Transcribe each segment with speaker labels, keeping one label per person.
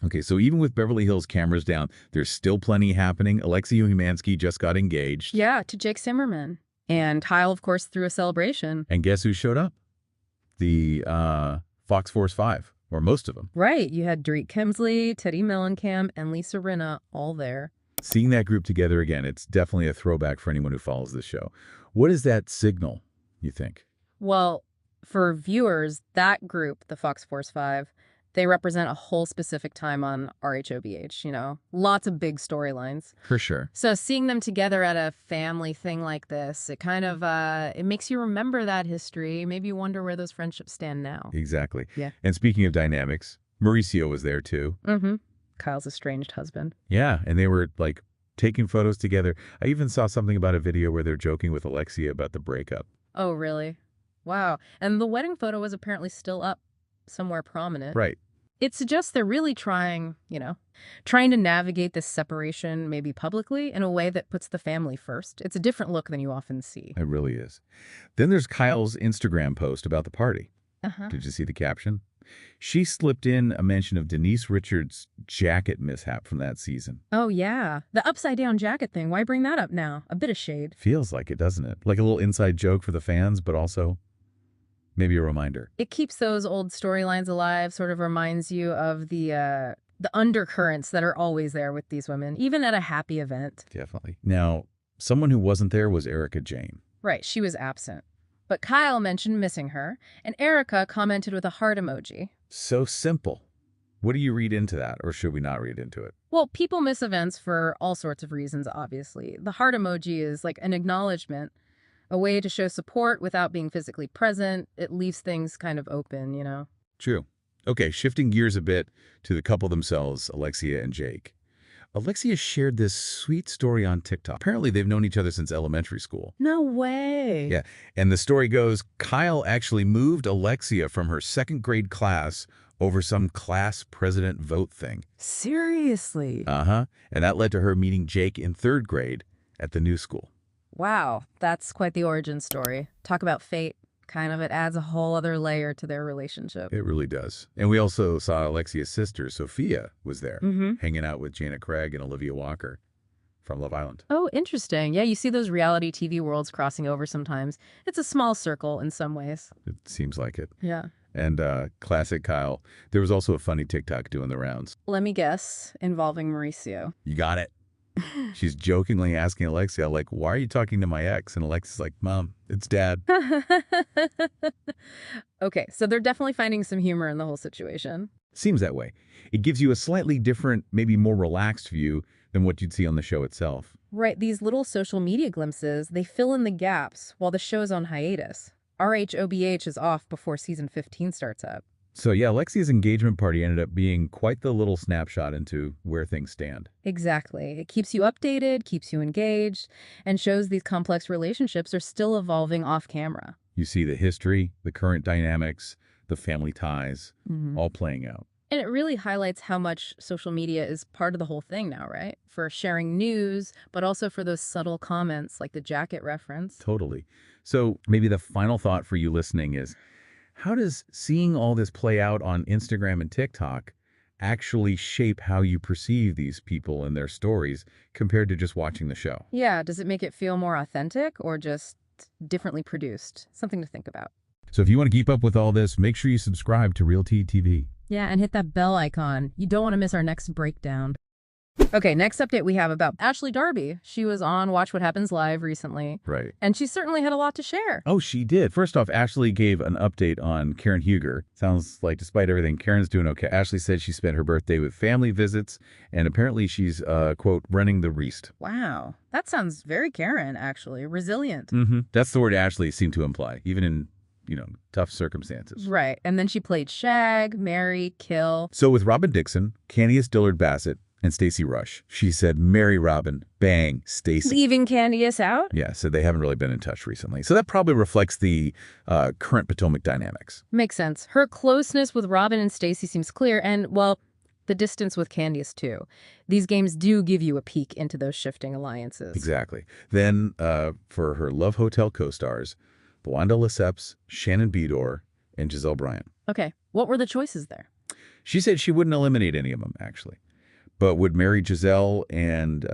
Speaker 1: Okay, so even with Beverly Hills cameras down, there's still plenty happening. Alexia Humansky just got engaged.
Speaker 2: Yeah, to Jake Zimmerman. And Kyle, of course, threw a celebration.
Speaker 1: And guess who showed up? The Fox Force 5, or most of them.
Speaker 2: Right, you had Dorit Kemsley, Teddy Mellencamp, and Lisa Rinna all there.
Speaker 1: Seeing that group together again, it's definitely a throwback for anyone who follows this show. What does that signal, you think?
Speaker 2: Well, for viewers, that group, the Fox Force 5, they represent a whole specific time on RHOBH, you know? Lots of big storylines.
Speaker 1: For sure.
Speaker 2: So seeing them together at a family thing like this, it kind of, it makes you remember that history. Maybe you wonder where those friendships stand now.
Speaker 1: Exactly.
Speaker 2: Yeah.
Speaker 1: And speaking of dynamics, Mauricio was there too.
Speaker 2: Mm-hmm. Kyle's estranged husband.
Speaker 1: Yeah, and they were, like, taking photos together. I even saw something about a video where they're joking with Alexia about the breakup.
Speaker 2: Oh, really? Wow. And the wedding photo was apparently still up somewhere prominent.
Speaker 1: Right.
Speaker 2: It suggests they're really trying to navigate this separation maybe publicly in a way that puts the family first. It's a different look than you often see.
Speaker 1: It really is. Then there's Kyle's Instagram post about the party.
Speaker 2: Uh-huh.
Speaker 1: Did you see the caption? She slipped in a mention of Denise Richards' jacket mishap from that season.
Speaker 2: Oh, yeah. The upside-down jacket thing. Why bring that up now? A bit of shade.
Speaker 1: Feels like it, doesn't it? Like a little inside joke for the fans, but also maybe a reminder.
Speaker 2: It keeps those old storylines alive, sort of reminds you of the undercurrents that are always there with these women, even at a happy event.
Speaker 1: Definitely. Now, someone who wasn't there was Erica Jane.
Speaker 2: Right, she was absent. But Kyle mentioned missing her, and Erica commented with a heart emoji.
Speaker 1: So simple. What do you read into that, or should we not read into it?
Speaker 2: Well, people miss events for all sorts of reasons, obviously. The heart emoji is like an acknowledgement, a way to show support without being physically present. It leaves things kind of open, you know?
Speaker 1: True. Okay, shifting gears a bit to the couple themselves, Alexia and Jake. Alexia shared this sweet story on TikTok. Apparently, they've known each other since elementary school.
Speaker 2: No way.
Speaker 1: Yeah, and the story goes, Kyle actually moved Alexia from her second grade class over some class president vote thing.
Speaker 2: Seriously?
Speaker 1: Uh-huh, and that led to her meeting Jake in third grade at the new school.
Speaker 2: Wow, that's quite the origin story. Talk about fate. Kind of, it adds a whole other layer to their relationship.
Speaker 1: It really does. And we also saw Alexia's sister, Sophia, was there, hanging out with Jana Craig and Olivia Walker from Love Island.
Speaker 2: Oh, interesting. Yeah, you see those reality TV worlds crossing over sometimes. It's a small circle in some ways.
Speaker 1: It seems like it.
Speaker 2: Yeah.
Speaker 1: And classic Kyle. There was also a funny TikTok doing the rounds.
Speaker 2: Let me guess, involving Mauricio.
Speaker 1: You got it. She's jokingly asking Alexia, like, why are you talking to my ex? And Alexia's like, Mom, it's Dad.
Speaker 2: Okay, so they're definitely finding some humor in the whole situation.
Speaker 1: Seems that way. It gives you a slightly different, maybe more relaxed view than what you'd see on the show itself.
Speaker 2: Right, these little social media glimpses, they fill in the gaps while the show's on hiatus. RHOBH is off before season 15 starts up.
Speaker 1: So yeah, Alexia's engagement party ended up being quite the little snapshot into where things stand.
Speaker 2: Exactly. It keeps you updated, keeps you engaged, and shows these complex relationships are still evolving off camera.
Speaker 1: You see the history, the current dynamics, the family ties, all playing out.
Speaker 2: And it really highlights how much social media is part of the whole thing now, right? For sharing news, but also for those subtle comments like the jacket reference.
Speaker 1: Totally. So maybe the final thought for you listening is, how does seeing all this play out on Instagram and TikTok actually shape how you perceive these people and their stories compared to just watching the show?
Speaker 2: Yeah, does it make it feel more authentic or just differently produced? Something to think about.
Speaker 1: So if you want to keep up with all this, make sure you subscribe to Real Tea TV.
Speaker 2: Yeah, and hit that bell icon. You don't want to miss our next breakdown. Okay, next update we have about Ashley Darby. She was on Watch What Happens Live recently.
Speaker 1: Right.
Speaker 2: And she certainly had a lot to share.
Speaker 1: Oh, she did. First off, Ashley gave an update on Karen Huger. Sounds like despite everything, Karen's doing okay. Ashley said she spent her birthday with family visits, and apparently she's, quote, running the Reist.
Speaker 2: Wow. That sounds very Karen, actually. Resilient.
Speaker 1: That's the word Ashley seemed to imply, even in, tough circumstances.
Speaker 2: Right. And then she played Shag, Mary, Kill.
Speaker 1: So with Robin Dixon, Candiace Dillard Bassett, and Stacey Rush, she said, marry Robin, bang, Stacey.
Speaker 2: Leaving Candiace out?
Speaker 1: Yeah, so they haven't really been in touch recently. So that probably reflects the current Potomac dynamics.
Speaker 2: Makes sense. Her closeness with Robin and Stacey seems clear, and, well, the distance with Candiace, too. These games do give you a peek into those shifting alliances.
Speaker 1: Exactly. Then, for her Love Hotel co-stars, Wanda Lesseps, Shannon Beador, and Giselle Bryant.
Speaker 2: Okay, what were the choices there?
Speaker 1: She said she wouldn't eliminate any of them, actually, but would marry Giselle and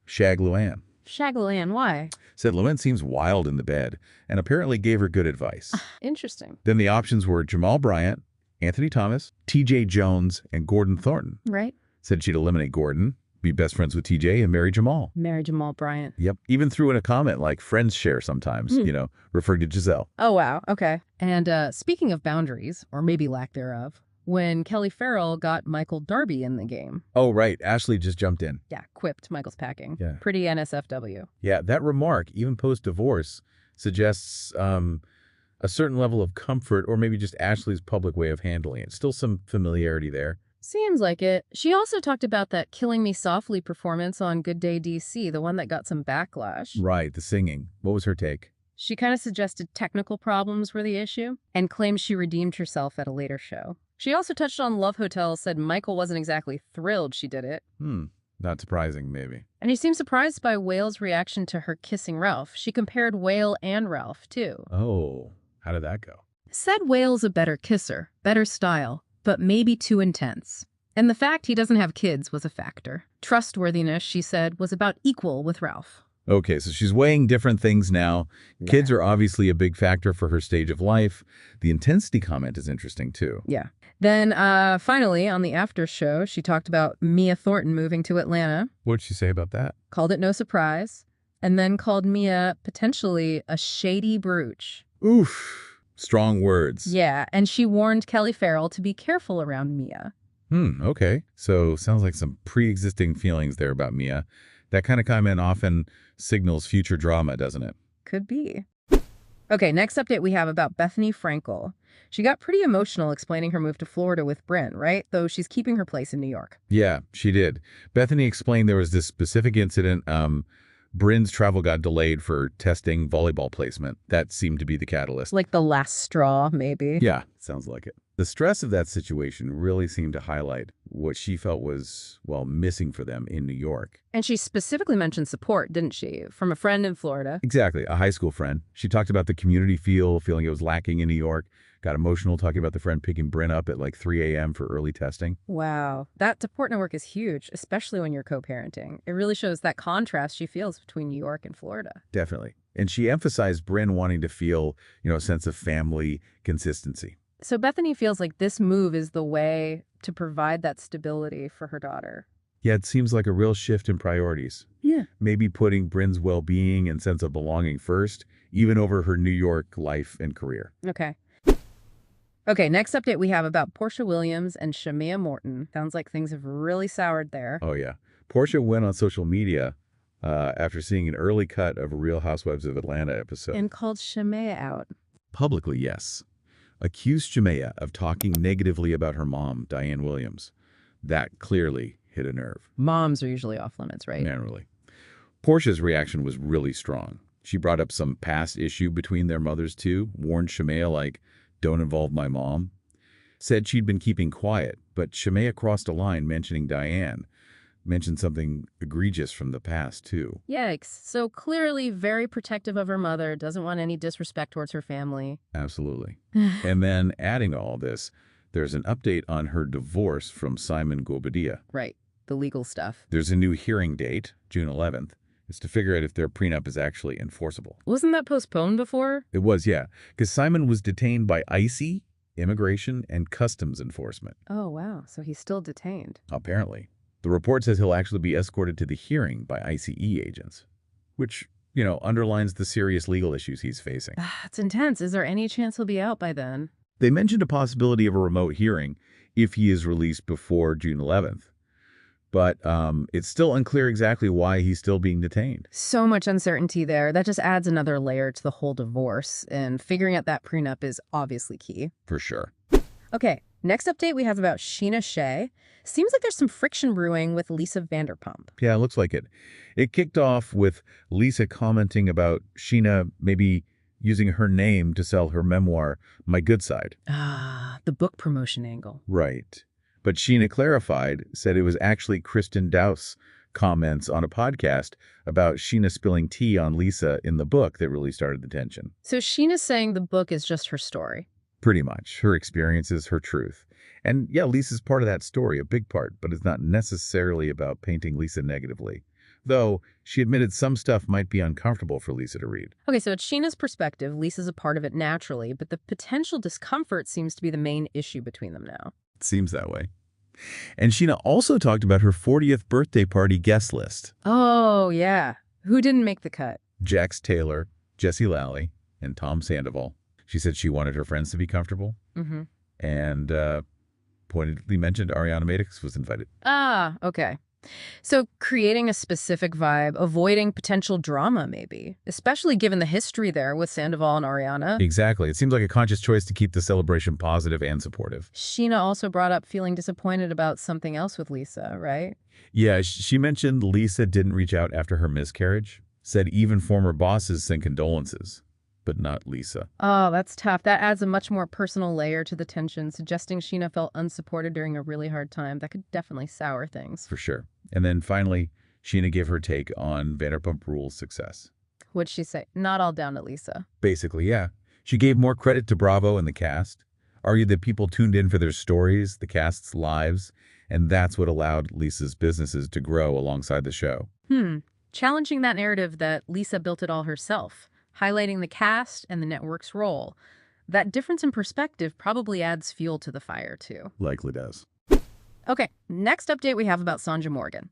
Speaker 1: shag Luann.
Speaker 2: Shag Luann, why?
Speaker 1: Said Luann seems wild in the bed, and apparently gave her good advice.
Speaker 2: Interesting.
Speaker 1: Then the options were Jamal Bryant, Anthony Thomas, TJ Jones, and Gordon Thornton.
Speaker 2: Right.
Speaker 1: Said she'd eliminate Gordon, be best friends with TJ, and marry Jamal.
Speaker 2: Marry Jamal Bryant.
Speaker 1: Yep. Even threw in a comment like friends share sometimes, referring to Giselle.
Speaker 2: Oh, wow. Okay. And speaking of boundaries, or maybe lack thereof, when Kelly Farrell got Michael Darby in the game.
Speaker 1: Oh, right. Ashley just jumped in.
Speaker 2: Yeah, quipped Michael's packing.
Speaker 1: Yeah.
Speaker 2: Pretty NSFW.
Speaker 1: Yeah, that remark, even post-divorce, suggests a certain level of comfort or maybe just Ashley's public way of handling it. Still some familiarity there.
Speaker 2: Seems like it. She also talked about that Killing Me Softly performance on Good Day DC, the one that got some backlash.
Speaker 1: Right, the singing. What was her take?
Speaker 2: She kind of suggested technical problems were the issue and claimed she redeemed herself at a later show. She also touched on Love Hotel, said Michael wasn't exactly thrilled she did it.
Speaker 1: Not surprising, maybe.
Speaker 2: And he seemed surprised by Whale's reaction to her kissing Ralph. She compared Whale and Ralph, too.
Speaker 1: Oh, how did that go?
Speaker 2: Said Whale's a better kisser, better style, but maybe too intense. And the fact he doesn't have kids was a factor. Trustworthiness, she said, was about equal with Ralph.
Speaker 1: Okay, so she's weighing different things now.
Speaker 2: Yeah.
Speaker 1: Kids are obviously a big factor for her stage of life. The intensity comment is interesting, too.
Speaker 2: Yeah. Then, finally, on the after show, she talked about Mia Thornton moving to Atlanta.
Speaker 1: What'd she say about that?
Speaker 2: Called it no surprise. And then called Mia potentially a shady brooch.
Speaker 1: Oof. Strong words.
Speaker 2: Yeah, and she warned Kelly Farrell to be careful around Mia.
Speaker 1: Okay. So sounds like some pre-existing feelings there about Mia. That kind of comment often signals future drama, doesn't it?
Speaker 2: Could be. Okay, next update we have about Bethenny Frankel. She got pretty emotional explaining her move to Florida with Bryn, right? Though she's keeping her place in New York.
Speaker 1: Yeah, she did. Bethenny explained there was this specific incident. Bryn's travel got delayed for testing volleyball placement. That seemed to be the catalyst.
Speaker 2: Like the last straw, maybe.
Speaker 1: Yeah, sounds like it. The stress of that situation really seemed to highlight what she felt was, well, missing for them in New York.
Speaker 2: And she specifically mentioned support, didn't she? From a friend in Florida.
Speaker 1: Exactly, a high school friend. She talked about the community feeling it was lacking in New York. Got emotional talking about the friend picking Bryn up at like 3 a.m. for early testing.
Speaker 2: Wow. That support network is huge, especially when you're co-parenting. It really shows that contrast she feels between New York and Florida.
Speaker 1: Definitely. And she emphasized Bryn wanting to feel, a sense of family consistency.
Speaker 2: So Bethenny feels like this move is the way to provide that stability for her daughter.
Speaker 1: Yeah, it seems like a real shift in priorities.
Speaker 2: Yeah.
Speaker 1: Maybe putting Bryn's well-being and sense of belonging first, even over her New York life and career.
Speaker 2: Okay, next update we have about Porsha Williams and Shamea Morton. Sounds like things have really soured there.
Speaker 1: Oh, yeah. Porsha went on social media after seeing an early cut of a Real Housewives of Atlanta episode.
Speaker 2: And called Shamea out.
Speaker 1: Publicly, yes. Accused Shamea of talking negatively about her mom, Diane Williams. That clearly hit a nerve.
Speaker 2: Moms are usually off limits, right?
Speaker 1: Man, really. Porsha's reaction was really strong. She brought up some past issue between their mothers, too, warned Shamea, like, don't involve my mom. Said she'd been keeping quiet, but Shamea crossed a line mentioning Diane. Mentioned something egregious from the past, too.
Speaker 2: Yikes. So clearly very protective of her mother, doesn't want any disrespect towards her family.
Speaker 1: Absolutely. And then adding to all this, there's an update on her divorce from Simon Gobadia.
Speaker 2: Right. The legal stuff.
Speaker 1: There's a new hearing date, June 11th. It's to figure out if their prenup is actually enforceable.
Speaker 2: Wasn't that postponed before?
Speaker 1: It was, yeah, because Simon was detained by ICE, Immigration, and Customs Enforcement.
Speaker 2: Oh, wow. So he's still detained.
Speaker 1: Apparently. The report says he'll actually be escorted to the hearing by ICE agents, which, underlines the serious legal issues he's facing.
Speaker 2: It's intense. Is there any chance he'll be out by then?
Speaker 1: They mentioned a possibility of a remote hearing if he is released before June 11th. But it's still unclear exactly why he's still being detained.
Speaker 2: So much uncertainty there. That just adds another layer to the whole divorce, and figuring out that prenup is obviously key.
Speaker 1: For sure.
Speaker 2: Okay, next update we have about Scheana Shay. Seems like there's some friction brewing with Lisa Vanderpump.
Speaker 1: Yeah, it looks like it. It kicked off with Lisa commenting about Scheana maybe using her name to sell her memoir, My Good Side.
Speaker 2: The book promotion angle.
Speaker 1: Right. But Scheana clarified, said it was actually Kristen Douse comments on a podcast about Scheana spilling tea on Lisa in the book that really started the tension.
Speaker 2: So Sheena's saying the book is just her story.
Speaker 1: Pretty much. Her experiences, her truth. And yeah, Lisa's part of that story, a big part, but it's not necessarily about painting Lisa negatively. Though, she admitted some stuff might be uncomfortable for Lisa to read.
Speaker 2: Okay, so it's Scheana's perspective. Lisa's a part of it naturally, but the potential discomfort seems to be the main issue between them now.
Speaker 1: It seems that way. And Scheana also talked about her 40th birthday party guest list.
Speaker 2: Oh, yeah. Who didn't make the cut?
Speaker 1: Jax Taylor, Jesse Lally, and Tom Sandoval. She said she wanted her friends to be comfortable. And pointedly mentioned Ariana Madix was invited.
Speaker 2: Ah, okay. So creating a specific vibe, avoiding potential drama maybe, especially given the history there with Sandoval and Ariana.
Speaker 1: Exactly. It seems like a conscious choice to keep the celebration positive and supportive.
Speaker 2: Scheana also brought up feeling disappointed about something else with Lisa, right?
Speaker 1: Yeah, she mentioned Lisa didn't reach out after her miscarriage, said even former bosses sent condolences, but not Lisa.
Speaker 2: Oh, that's tough. That adds a much more personal layer to the tension, suggesting Scheana felt unsupported during a really hard time. That could definitely sour things.
Speaker 1: For sure. And then finally, Scheana gave her take on Vanderpump Rules' success.
Speaker 2: What'd she say? Not all down to Lisa.
Speaker 1: Basically, yeah. She gave more credit to Bravo and the cast, argued that people tuned in for their stories, the cast's lives, and that's what allowed Lisa's businesses to grow alongside the show.
Speaker 2: Challenging that narrative that Lisa built it all herself, highlighting the cast and the network's role. That difference in perspective probably adds fuel to the fire, too.
Speaker 1: Likely does.
Speaker 2: Okay, next update we have about Sonja Morgan.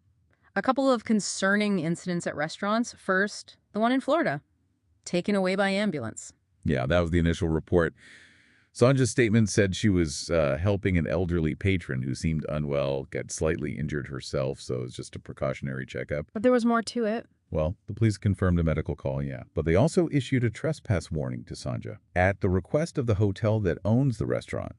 Speaker 2: A couple of concerning incidents at restaurants. First, the one in Florida, taken away by ambulance.
Speaker 1: Yeah, that was the initial report. Sonja's statement said she was helping an elderly patron who seemed unwell, got slightly injured herself, so it was just a precautionary checkup.
Speaker 2: But there was more to it.
Speaker 1: Well, the police confirmed a medical call, yeah. But they also issued a trespass warning to Sonja at the request of the hotel that owns the restaurant,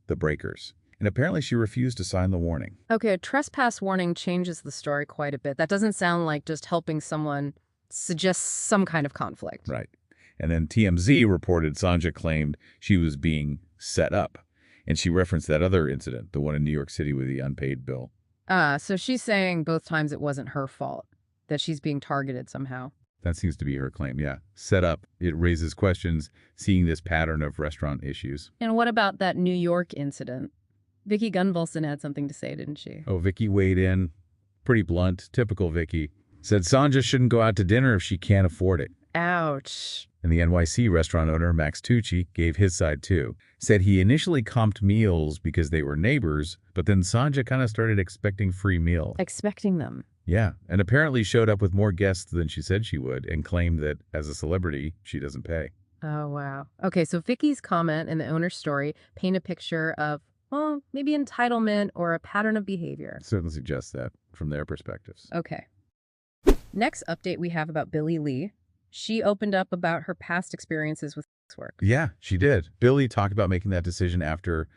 Speaker 1: the Breakers. And apparently she refused to sign the warning.
Speaker 2: Okay, a trespass warning changes the story quite a bit. That doesn't sound like just helping someone suggests some kind of conflict.
Speaker 1: Right. And then TMZ reported Sonja claimed she was being set up. And she referenced that other incident, the one in New York City with the unpaid bill.
Speaker 2: So she's saying both times it wasn't her fault, that she's being targeted somehow.
Speaker 1: That seems to be her claim, yeah. Set up. It raises questions, seeing this pattern of restaurant issues.
Speaker 2: And what about that New York incident? Vicki Gunvalson had something to say, didn't she?
Speaker 1: Oh, Vicki weighed in. Pretty blunt. Typical Vicki. Said Sonja shouldn't go out to dinner if she can't afford it.
Speaker 2: Ouch.
Speaker 1: And the NYC restaurant owner, Max Tucci, gave his side too. Said he initially comped meals because they were neighbors, but then Sonja kind of started expecting free meal.
Speaker 2: Expecting them.
Speaker 1: Yeah, and apparently showed up with more guests than she said she would and claimed that as a celebrity, she doesn't pay.
Speaker 2: Oh, wow. Okay, so Vicki's comment in the owner's story paint a picture of, well, maybe entitlement or a pattern of behavior.
Speaker 1: Certainly suggests that from their perspectives.
Speaker 2: Okay. Next update we have about Billie Lee. She opened up about her past experiences with sex work.
Speaker 1: Yeah, she did. Billie talked about making that decision after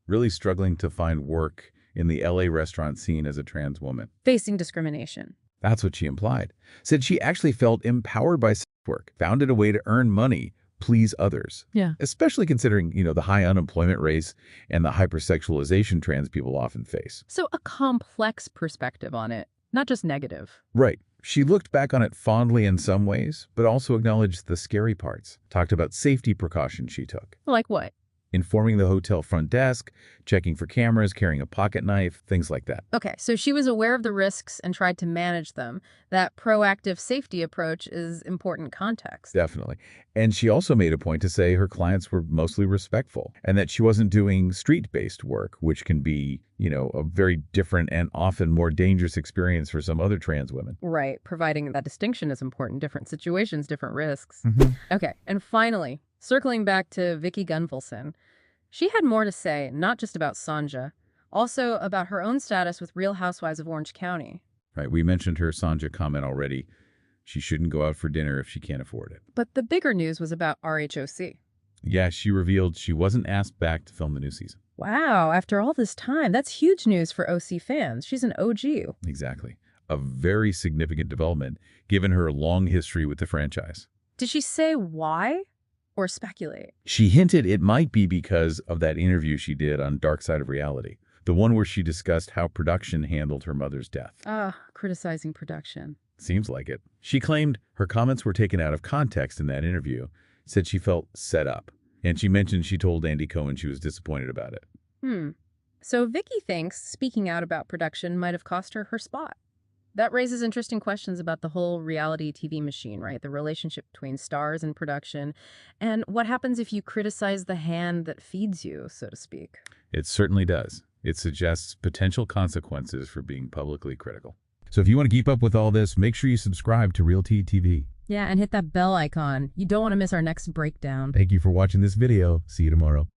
Speaker 1: really struggling to find work in the LA restaurant scene as a trans woman.
Speaker 2: Facing discrimination.
Speaker 1: That's what she implied. Said she actually felt empowered by sex work, found it a way to earn money, please others.
Speaker 2: Yeah.
Speaker 1: Especially considering, the high unemployment rates and the hypersexualization trans people often face.
Speaker 2: So a complex perspective on it, not just negative.
Speaker 1: Right. She looked back on it fondly in some ways, but also acknowledged the scary parts. Talked about safety precautions she took.
Speaker 2: Like what?
Speaker 1: Informing the hotel front desk, checking for cameras, carrying a pocket knife, things like that.
Speaker 2: Okay, so she was aware of the risks and tried to manage them. That proactive safety approach is important context.
Speaker 1: Definitely. And she also made a point to say her clients were mostly respectful and that she wasn't doing street-based work, which can be, a very different and often more dangerous experience for some other trans women.
Speaker 2: Right, providing that distinction is important. Different situations, different risks. Okay, and finally, circling back to Vicki Gunvalson, she had more to say, not just about Sonja, also about her own status with Real Housewives of Orange County.
Speaker 1: Right, we mentioned her Sonja comment already. She shouldn't go out for dinner if she can't afford it.
Speaker 2: But the bigger news was about RHOC.
Speaker 1: Yeah, she revealed she wasn't asked back to film the new season.
Speaker 2: Wow, after all this time, that's huge news for OC fans. She's an OG.
Speaker 1: Exactly. A very significant development, given her long history with the franchise.
Speaker 2: Did she say why? Or speculate?
Speaker 1: She hinted it might be because of that interview she did on Dark Side of Reality, the one where she discussed how production handled her mother's death.
Speaker 2: Criticizing production.
Speaker 1: Seems like it. She claimed her comments were taken out of context in that interview, said she felt set up, and she mentioned she told Andy Cohen she was disappointed about it.
Speaker 2: So Vicki thinks speaking out about production might have cost her her spot. That raises interesting questions about the whole reality TV machine, right? The relationship between stars and production, and what happens if you criticize the hand that feeds you, so to speak.
Speaker 1: It certainly does. It suggests potential consequences for being publicly critical. So if you want to keep up with all this, make sure you subscribe to Realty TV.
Speaker 2: Yeah, and hit that bell icon. You don't want to miss our next breakdown.
Speaker 1: Thank you for watching this video. See you tomorrow.